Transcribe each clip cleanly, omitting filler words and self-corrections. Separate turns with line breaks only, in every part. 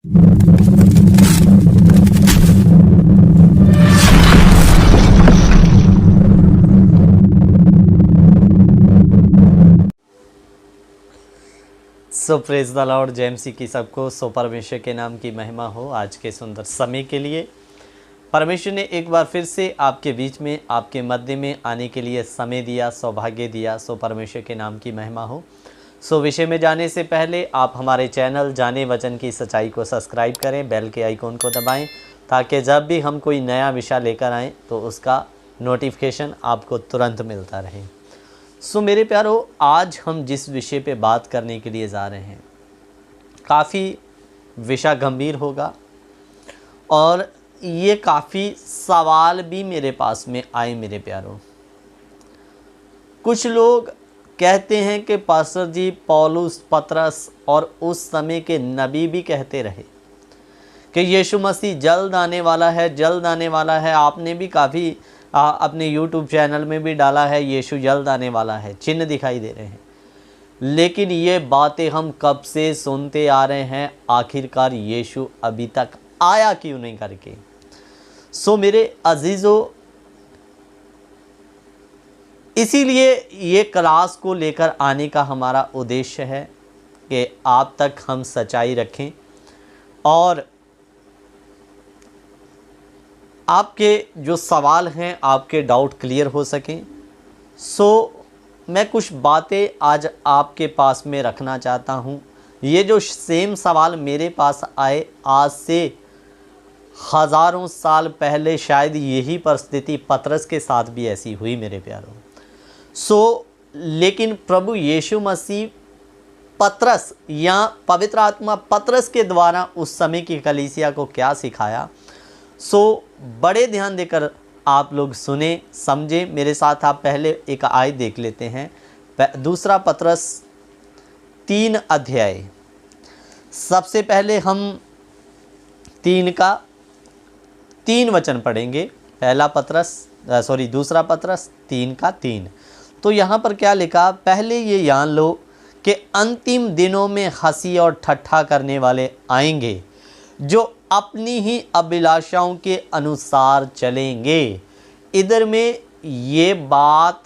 So praise the Lord, जय मसीह की सबको। सो परमेश्वर के नाम की महिमा हो। आज के सुंदर समय के लिए परमेश्वर ने एक बार फिर से आपके बीच में, आपके मध्य में आने के लिए समय दिया, सौभाग्य दिया। सो परमेश्वर के नाम की महिमा हो। सो विषय में जाने से पहले आप हमारे चैनल जाने वचन की सच्चाई को सब्सक्राइब करें, बेल के आइकॉन को दबाएं, ताकि जब भी हम कोई नया विषय लेकर आएँ तो उसका नोटिफिकेशन आपको तुरंत मिलता रहे। सो मेरे प्यारो, आज हम जिस विषय पे बात करने के लिए जा रहे हैं, काफ़ी विषय गंभीर होगा और ये काफ़ी सवाल भी मेरे पास में आए। मेरे प्यारो, कुछ लोग कहते हैं कि पास्टर जी, पौलुस, पतरस और उस समय के नबी भी कहते रहे कि यीशु मसीह जल्द आने वाला है, जल्द आने वाला है। आपने भी काफ़ी अपने YouTube चैनल में भी डाला है, यीशु जल्द आने वाला है, चिन्ह दिखाई दे रहे हैं। लेकिन ये बातें हम कब से सुनते आ रहे हैं, आखिरकार यीशु अभी तक आया क्यों नहीं करके। सो मेरे अजीज़ों, इसीलिए ये क्लास को लेकर आने का हमारा उद्देश्य है कि आप तक हम सच्चाई रखें और आपके जो सवाल हैं, आपके डाउट क्लियर हो सकें। सो मैं कुछ बातें आज आपके पास में रखना चाहता हूं। ये जो सेम सवाल मेरे पास आए, आज से हज़ारों साल पहले शायद यही परिस्थिति पतरस के साथ भी ऐसी हुई मेरे प्यारों। सो लेकिन प्रभु यीशु मसीह पतरस या पवित्र आत्मा पतरस के द्वारा उस समय की कलीसिया को क्या सिखाया, सो बड़े ध्यान देकर आप लोग सुने, समझे। मेरे साथ आप पहले एक आयत देख लेते हैं। दूसरा पतरस 3 अध्याय। सबसे पहले हम 3 का 3 वचन पढ़ेंगे। दूसरा पतरस 3 का 3। तो यहाँ पर क्या लिखा, पहले ये जान लो कि अंतिम दिनों में हंसी और ठट्ठा करने वाले आएंगे, जो अपनी ही अभिलाषाओं के अनुसार चलेंगे। इधर में ये बात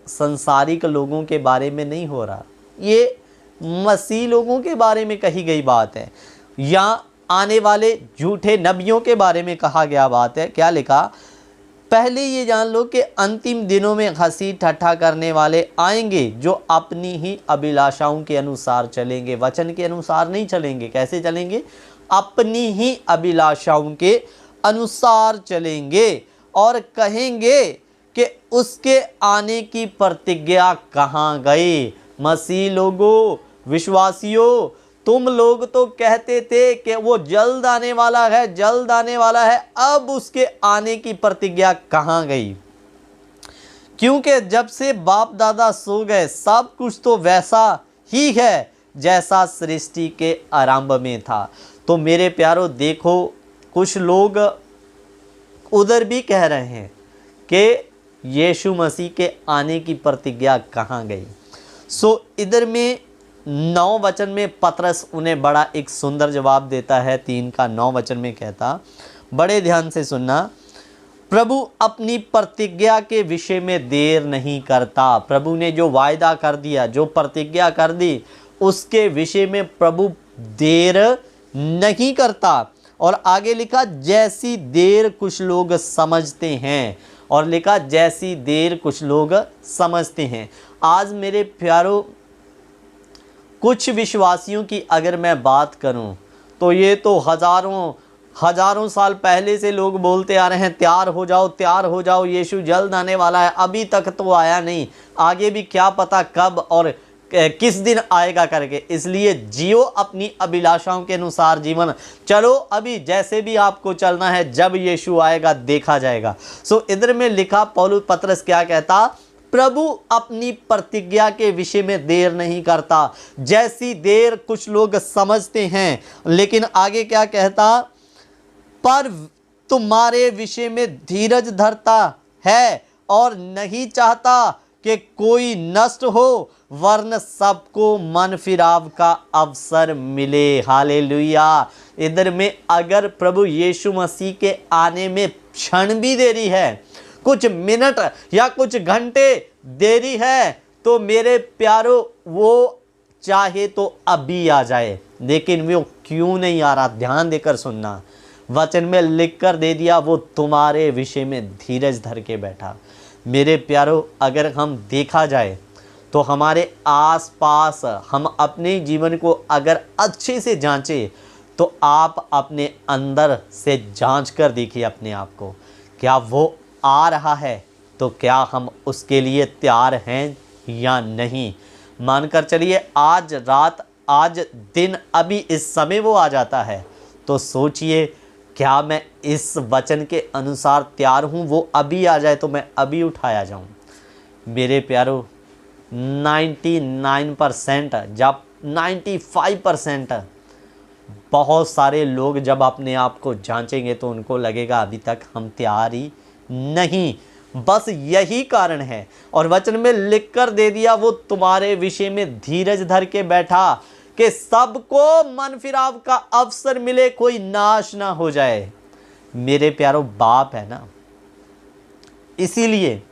संसारिक लोगों के बारे में नहीं हो रहा, ये मसीह लोगों के बारे में कही गई बात है, या आने वाले झूठे नबियों के बारे में कहा गया बात है। क्या लिखा, पहले ये जान लो कि अंतिम दिनों में हंसी ठट्ठा करने वाले आएंगे, जो अपनी ही अभिलाषाओं के अनुसार चलेंगे। वचन के अनुसार नहीं चलेंगे। कैसे चलेंगे? अपनी ही अभिलाषाओं के अनुसार चलेंगे और कहेंगे कि उसके आने की प्रतिज्ञा कहाँ गई। मसीह लोगों, विश्वासियों, तुम लोग तो कहते थे कि वो जल्द आने वाला है, जल्द आने वाला है। अब उसके आने की प्रतिज्ञा कहाँ गई? क्योंकि जब से बाप दादा सो गए, सब कुछ तो वैसा ही है जैसा सृष्टि के आरंभ में था। तो मेरे प्यारो देखो, कुछ लोग उधर भी कह रहे हैं कि यीशु मसीह के आने की प्रतिज्ञा कहाँ गई। सो इधर में 9 वचन में पतरस उन्हें बड़ा एक सुंदर जवाब देता है। 3 का 9 वचन में कहता, बड़े ध्यान से सुनना, प्रभु अपनी प्रतिज्ञा के विषय में देर नहीं करता। प्रभु ने जो वायदा कर दिया, जो प्रतिज्ञा कर दी, उसके विषय में प्रभु देर नहीं करता। और आगे लिखा, जैसी देर कुछ लोग समझते हैं। और लिखा, जैसी देर कुछ लोग समझते हैं। आज मेरे प्यारों, कुछ विश्वासियों की अगर मैं बात करूं तो ये तो हजारों साल पहले से लोग बोलते आ रहे हैं, तैयार हो जाओ, तैयार हो जाओ, यीशु जल्द आने वाला है। अभी तक तो आया नहीं, आगे भी क्या पता कब और किस दिन आएगा करके। इसलिए जियो अपनी अभिलाषाओं के अनुसार जीवन। चलो अभी जैसे भी आपको चलना है, जब यीशु आएगा देखा जाएगा। सो इधर में लिखा, पौलुस पतरस क्या कहता, प्रभु अपनी प्रतिज्ञा के विषय में देर नहीं करता, जैसी देर कुछ लोग समझते हैं। लेकिन आगे क्या कहता, पर तुम्हारे विषय में धीरज धरता है और नहीं चाहता कि कोई नष्ट हो, वरन सबको मन फिराव का अवसर मिले। हालेलुया। इधर में अगर प्रभु यीशु मसीह के आने में क्षण भी देरी है, कुछ मिनट या कुछ घंटे देरी है, तो मेरे प्यारो वो चाहे तो अभी आ जाए, लेकिन वो क्यों नहीं आ रहा, ध्यान देकर सुनना। वचन में लिख कर दे दिया, वो तुम्हारे विषय में धीरज धर के बैठा। मेरे प्यारो, अगर हम देखा जाए तो हमारे आसपास हम अपने जीवन को अगर अच्छे से जांचें, तो आप अपने अंदर से जांच कर देखिए अपने आप को, क्या वो आ रहा है, तो क्या हम उसके लिए तैयार हैं या नहीं। मानकर चलिए आज रात, आज दिन, अभी इस समय वो आ जाता है, तो सोचिए क्या मैं इस वचन के अनुसार तैयार हूँ, वो अभी आ जाए तो मैं अभी उठाया जाऊँ। मेरे प्यारो, 99% जब 95% बहुत सारे लोग जब अपने आप को जांचेंगे तो उनको लगेगा अभी तक हम तैयार ही नहीं। बस यही कारण है, और वचन में लिख कर दे दिया, वो तुम्हारे विषय में धीरज धर के बैठा कि सबको मन फिराव का अवसर मिले, कोई नाश ना हो जाए। मेरे प्यारो, बाप है ना, इसीलिए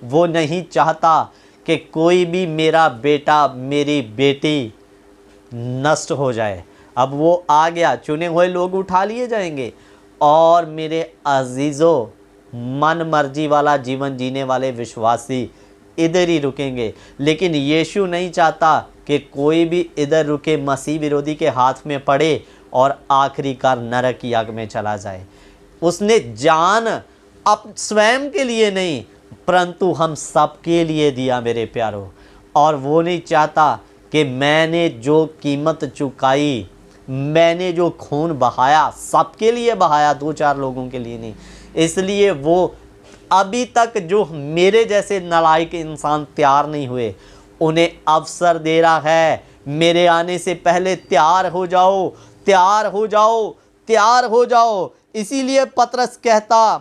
वो नहीं चाहता कि कोई भी मेरा बेटा, मेरी बेटी नष्ट हो जाए। अब वो आ गया, चुने हुए लोग उठा लिए जाएंगे, और मेरे अजीज़ों, मन मर्जी वाला जीवन जीने वाले विश्वासी इधर ही रुकेंगे। लेकिन यीशु नहीं चाहता कि कोई भी इधर रुके, मसीह विरोधी के हाथ में पड़े और आखिरीकार नरक की आग में चला जाए। उसने जान अब स्वयं के लिए नहीं, परंतु हम सबके लिए दिया मेरे प्यारों। और वो नहीं चाहता कि मैंने जो कीमत चुकाई, मैंने जो खून बहाया, सबके लिए बहाया, 2-4 लोगों के लिए नहीं। इसलिए वो अभी तक जो मेरे जैसे नालायक इंसान तैयार नहीं हुए, उन्हें अवसर दे रहा है, मेरे आने से पहले तैयार हो जाओ, तैयार हो जाओ, तैयार हो जाओ। इसीलिए पतरस कहता,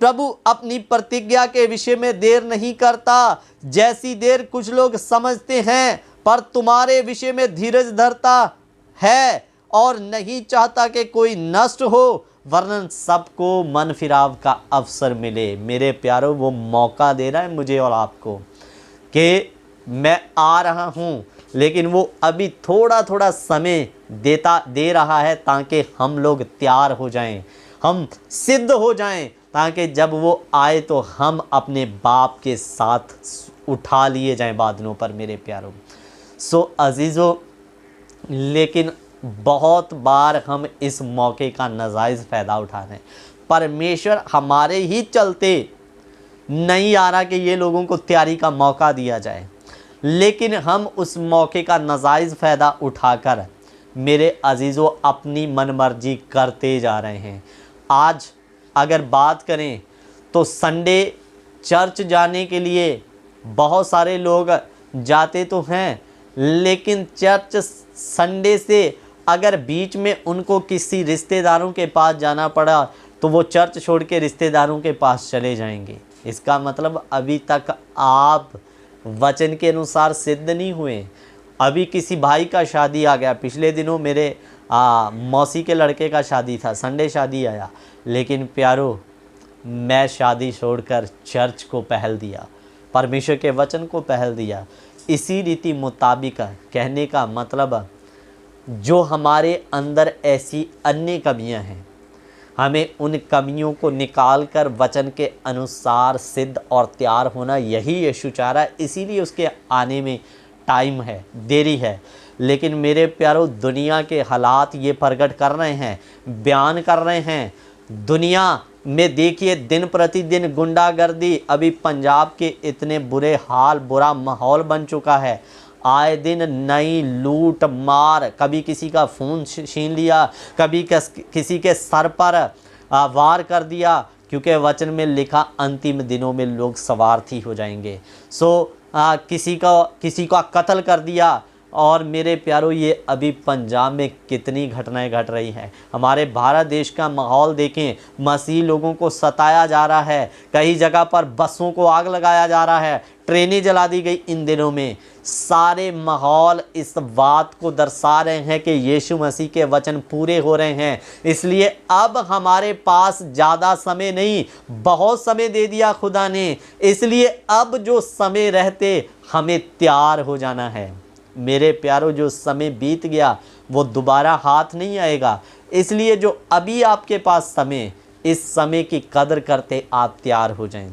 प्रभु अपनी प्रतिज्ञा के विषय में देर नहीं करता, जैसी देर कुछ लोग समझते हैं, पर तुम्हारे विषय में धीरज धरता है, और नहीं चाहता कि कोई नष्ट हो, वरन सबको मन फिराव का अवसर मिले। मेरे प्यारों, वो मौका दे रहा है मुझे और आपको कि मैं आ रहा हूँ, लेकिन वो अभी थोड़ा थोड़ा समय दे रहा है, ताकि हम लोग तैयार हो जाएं, हम सिद्ध हो जाएं, ताकि जब वो आए तो हम अपने बाप के साथ उठा लिए जाएं बादलों पर। मेरे प्यारों, सो अजीज़ों, लेकिन बहुत बार हम इस मौके का नाजायज़ फ़ायदा उठा रहे हैं। परमेश्वर हमारे ही चलते नहीं आ रहा कि ये लोगों को तैयारी का मौका दिया जाए, लेकिन हम उस मौके का नाजायज़ फ़ायदा उठाकर मेरे अजीज़ों अपनी मनमर्जी करते जा रहे हैं। आज अगर बात करें तो संडे चर्च जाने के लिए बहुत सारे लोग जाते तो हैं, लेकिन चर्च संडे से अगर बीच में उनको किसी रिश्तेदारों के पास जाना पड़ा तो वो चर्च छोड़ के रिश्तेदारों के पास चले जाएंगे। इसका मतलब अभी तक आप वचन के अनुसार सिद्ध नहीं हुए। अभी किसी भाई का शादी आ गया, पिछले दिनों मेरे मौसी के लड़के का शादी था, संडे शादी आया, लेकिन प्यारो मैं शादी छोड़कर चर्च को पहल दिया, परमेश्वर के वचन को पहल दिया। इसी रीति मुताबिक कहने का मतलब, जो हमारे अंदर ऐसी अन्य कमियां हैं, हमें उन कमियों को निकाल कर वचन के अनुसार सिद्ध और तैयार होना, यही यीशु चाह रहा है। इसीलिए उसके आने में टाइम है, देरी है। लेकिन मेरे प्यारों, दुनिया के हालात ये प्रकट कर रहे हैं, बयान कर रहे हैं। दुनिया में देखिए दिन प्रतिदिन गुंडागर्दी, अभी पंजाब के इतने बुरे हाल, बुरा माहौल बन चुका है। आए दिन नई लूट मार, कभी किसी का फ़ोन छीन लिया, कभी किसी के सर पर वार कर दिया, क्योंकि वचन में लिखा अंतिम दिनों में लोग स्वार्थी हो जाएंगे। किसी का कत्ल कर दिया, और मेरे प्यारों, ये अभी पंजाब में कितनी घटनाएं घट रही हैं। हमारे भारत देश का माहौल देखें, मसीह लोगों को सताया जा रहा है, कई जगह पर बसों को आग लगाया जा रहा है, ट्रेनें जला दी गई इन दिनों में। सारे माहौल इस बात को दर्शा रहे हैं कि यीशु मसीह के वचन पूरे हो रहे हैं। इसलिए अब हमारे पास ज़्यादा समय नहीं, बहुत समय दे दिया खुदा ने। इसलिए अब जो समय रहते हमें तैयार हो जाना है। मेरे प्यारों, जो समय बीत गया वो दोबारा हाथ नहीं आएगा। इसलिए जो अभी आपके पास समय, इस समय की कदर करते आप तैयार हो जाएं।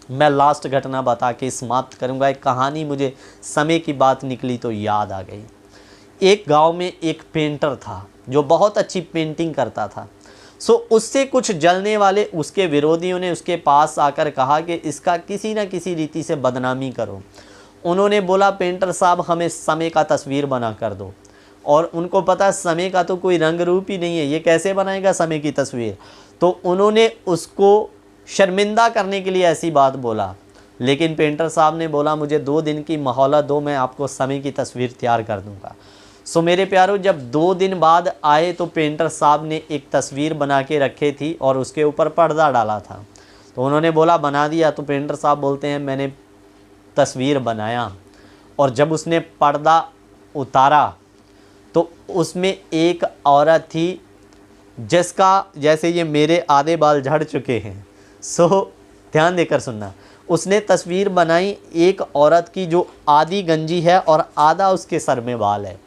मैं लास्ट घटना बता के समाप्त करूंगा। एक कहानी मुझे समय की बात निकली तो याद आ गई। एक गांव में एक पेंटर था जो बहुत अच्छी पेंटिंग करता था। उससे कुछ जलने वाले उसके विरोधियों ने उसके पास आकर कहा कि इसका किसी न किसी रीति से बदनामी करो। उन्होंने बोला, पेंटर साहब हमें समय का तस्वीर बना कर दो। और उनको पता समय का तो कोई रंग रूप ही नहीं है, ये कैसे बनाएगा समय की तस्वीर। तो उन्होंने उसको शर्मिंदा करने के लिए ऐसी बात बोला। लेकिन पेंटर साहब ने बोला, मुझे 2 दिन की मोहलत दो, मैं आपको समय की तस्वीर तैयार कर दूंगा। मेरे प्यारों, जब 2 दिन बाद आए तो पेंटर साहब ने एक तस्वीर बना के रखी थी और उसके ऊपर पर्दा डाला था। तो उन्होंने बोला, बना दिया। तो पेंटर साहब बोलते हैं, मैंने तस्वीर बनाया और जब उसने पर्दा उतारा तो उसमें एक औरत थी जिसका, जैसे ये मेरे आधे बाल झड़ चुके हैं। ध्यान देकर सुनना। उसने तस्वीर बनाई एक औरत की जो आधी गंजी है और आधा उसके सर में बाल है।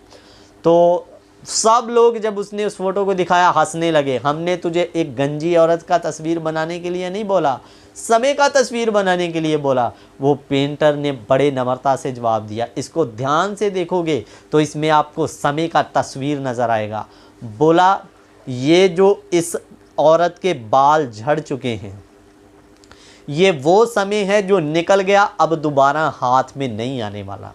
तो सब लोग जब उसने उस फोटो को दिखाया हंसने लगे। हमने तुझे एक गंजी औरत का तस्वीर बनाने के लिए नहीं बोला, समय का तस्वीर बनाने के लिए बोला। वो पेंटर ने बड़े नम्रता से जवाब दिया। इसको ध्यान से देखोगे तो इसमें आपको समय का तस्वीर नज़र आएगा। बोला, ये जो इस औरत के बाल झड़ चुके हैं, ये वो समय है जो निकल गया, अब दोबारा हाथ में नहीं आने वाला।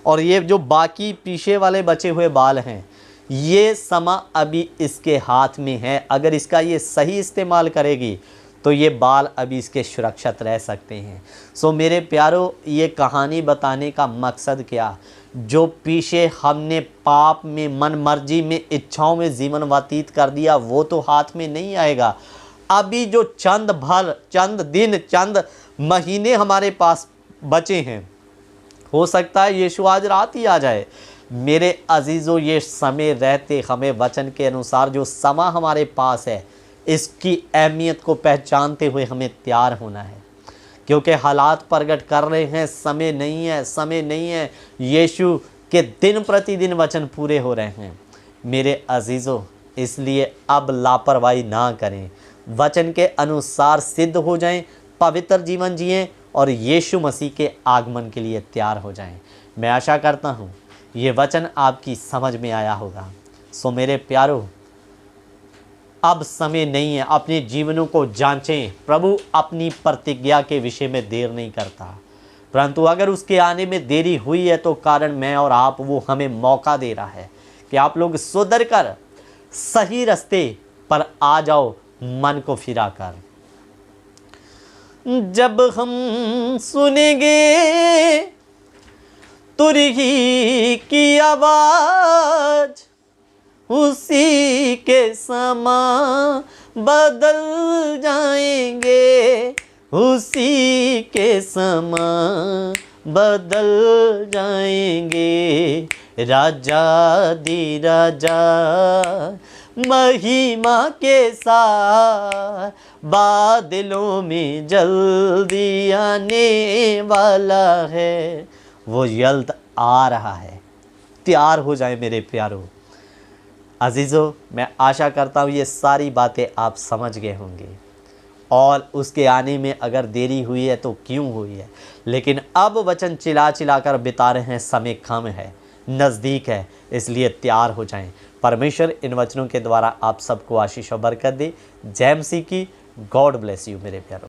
और ये जो बाकी पीछे वाले बचे हुए बाल हैं, ये समा अभी इसके हाथ में है। अगर इसका ये सही इस्तेमाल करेगी तो ये बाल अभी इसके सुरक्षित रह सकते हैं। मेरे प्यारों, ये कहानी बताने का मकसद क्या, जो पीछे हमने पाप में, मन मर्जी में, इच्छाओं में जीवन व्यतीत कर दिया वो तो हाथ में नहीं आएगा। अभी जो चंद दिन, चंद महीने हमारे पास बचे हैं, हो सकता है यीशु आज रात ही आ जाए। मेरे अजीज़ों, ये समय रहते हमें वचन के अनुसार जो समा हमारे पास है, इसकी अहमियत को पहचानते हुए हमें तैयार होना है। क्योंकि हालात प्रकट कर रहे हैं, समय नहीं है, समय नहीं है। यीशु के दिन प्रतिदिन वचन पूरे हो रहे हैं मेरे अजीज़ों। इसलिए अब लापरवाही ना करें, वचन के अनुसार सिद्ध हो जाएं, पवित्र जीवन जिएं और यीशु मसीह के आगमन के लिए तैयार हो जाएं। मैं आशा करता हूँ ये वचन आपकी समझ में आया होगा। मेरे प्यारों, अब समय नहीं है, अपने जीवनों को जांचें। प्रभु अपनी प्रतिज्ञा के विषय में देर नहीं करता, परंतु अगर उसके आने में देरी हुई है तो कारण मैं और आप, वो हमें मौका दे रहा है कि आप लोग सुधर कर सही रास्ते पर आ जाओ, मन को फिरा कर। जब हम सुनेंगे तुरही की आवाज, उसी के समा बदल जाएंगे, उसी के समा बदल जाएंगे। राजा दी राजा महिमा के साथ बादलों में जल्दी आने वाला है। वो जल्द आ रहा है, तैयार हो जाए मेरे प्यारों। अजीज़ों, मैं आशा करता हूँ ये सारी बातें आप समझ गए होंगे और उसके आने में अगर देरी हुई है तो क्यों हुई है। लेकिन अब वचन चिल्ला चिल्ला कर बिता रहे हैं, समय कम है, नज़दीक है, इसलिए तैयार हो जाएं। परमेश्वर इन वचनों के द्वारा आप सबको आशीष और बरकत दे। जय मसीह की। गॉड ब्लेस यू मेरे प्यारों।